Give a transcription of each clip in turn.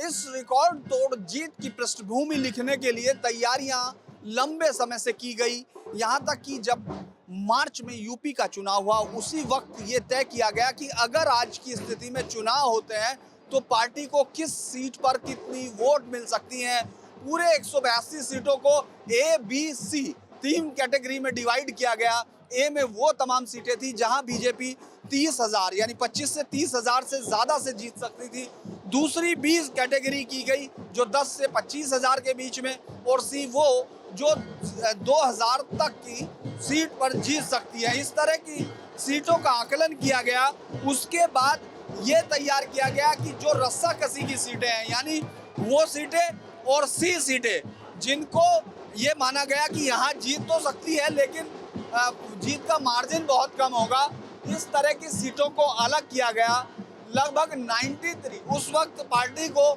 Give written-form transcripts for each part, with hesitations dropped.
इस रिकॉर्ड तोड़ जीत की पृष्ठभूमि लिखने के लिए तैयारियां लंबे समय से की गई। यहां तक कि जब मार्च में यूपी का चुनाव हुआ उसी वक्त ये तय किया गया कि अगर आज की स्थिति में चुनाव होते हैं तो पार्टी को किस सीट पर कितनी वोट मिल सकती हैं। पूरे 182 सीटों को ए बी सी 3 कैटेगरी में डिवाइड किया गया। ए में वो तमाम सीटें थी जहां बीजेपी 30,000 यानी 25 से 30,000 से ज्यादा से जीत सकती थी। दूसरी 20 कैटेगरी की गई जो 10 से 25,000 के बीच में, और सी वो जो 2,000 तक की सीट पर जीत सकती है। इस तरह की सीटों का आकलन किया गया। उसके बाद ये तैयार किया गया कि जो रस्साकसी की सीटें हैं यानी वो सीटें और सी सीटें जिनको ये माना गया कि यहाँ जीत तो सकती है लेकिन जीत का मार्जिन बहुत कम होगा, इस तरह की सीटों को अलग किया गया। लगभग 93 उस वक्त पार्टी को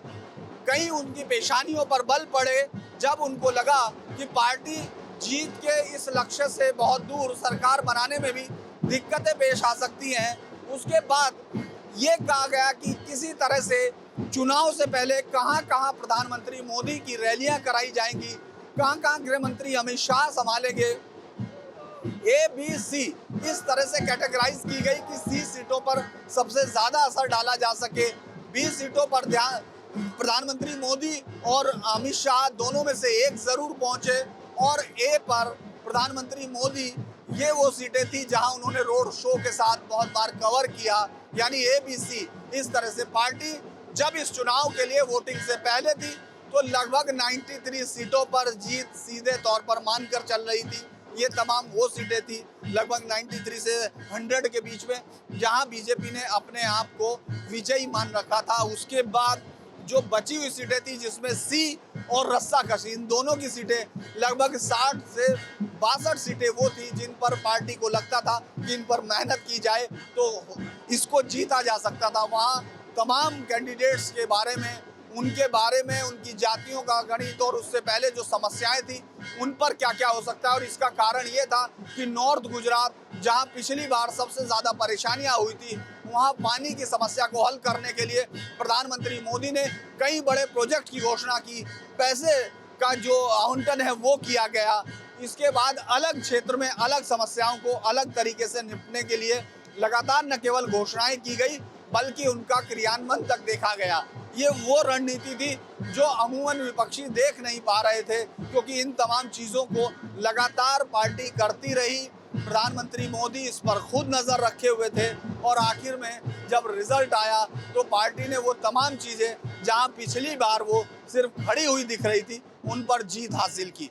कहीं उनकी पेशानियों पर बल पड़े जब उनको लगा कि पार्टी जीत के इस लक्ष्य से बहुत दूर सरकार बनाने में भी दिक्कतें पेश आ सकती हैं। उसके बाद ये कहा गया कि किसी तरह से चुनाव से पहले कहां कहां प्रधानमंत्री मोदी की रैलियां कराई जाएंगी, कहां कहां गृह मंत्री अमित शाह संभालेंगे। ए बी सी इस तरह से कैटेगराइज की गई कि सी सीटों पर सबसे ज्यादा असर डाला जा सके, बी सीटों पर ध्यान प्रधानमंत्री मोदी और अमित शाह दोनों में से एक जरूर पहुंचे, और ए पर प्रधानमंत्री मोदी ये वो सीटें थी जहां उन्होंने रोड शो के साथ बहुत बार कवर किया, यानी ए बी सी। इस तरह से पार्टी जब इस चुनाव के लिए वोटिंग से पहले थी तो लगभग 93 सीटों पर जीत सीधे तौर पर मानकर चल रही थी। ये तमाम वो सीटें थी लगभग 93 से 100 के बीच में जहां बीजेपी ने अपने आप को विजयी मान रखा था। उसके बाद जो बची हुई सीटें थी जिसमें सी और रस्साकशी इन दोनों की सीटें लगभग 60 से 62 सीटें वो थी जिन पर पार्टी को लगता था कि इन पर मेहनत की जाए तो इसको जीता जा सकता था। वहाँ तमाम कैंडिडेट्स के बारे में, उनके बारे में, उनकी जातियों का गणित और उससे पहले जो समस्याएं थी उन पर क्या क्या हो सकता है। और इसका कारण ये था कि नॉर्थ गुजरात जहां पिछली बार सबसे ज़्यादा परेशानियां हुई थी वहां पानी की समस्या को हल करने के लिए प्रधानमंत्री मोदी ने कई बड़े प्रोजेक्ट की घोषणा की, पैसे का जो आवंटन है वो किया गया। इसके बाद अलग क्षेत्र में अलग समस्याओं को अलग तरीके से निपटने के लिए लगातार न केवल घोषणाएं की गई बल्कि उनका क्रियान्वयन तक देखा गया। ये वो रणनीति थी जो अमूमन विपक्षी देख नहीं पा रहे थे क्योंकि इन तमाम चीज़ों को लगातार पार्टी करती रही। प्रधानमंत्री मोदी इस पर खुद नज़र रखे हुए थे और आखिर में जब रिजल्ट आया तो पार्टी ने वो तमाम चीज़ें जहां पिछली बार वो सिर्फ खड़ी हुई दिख रही थी उन पर जीत हासिल की।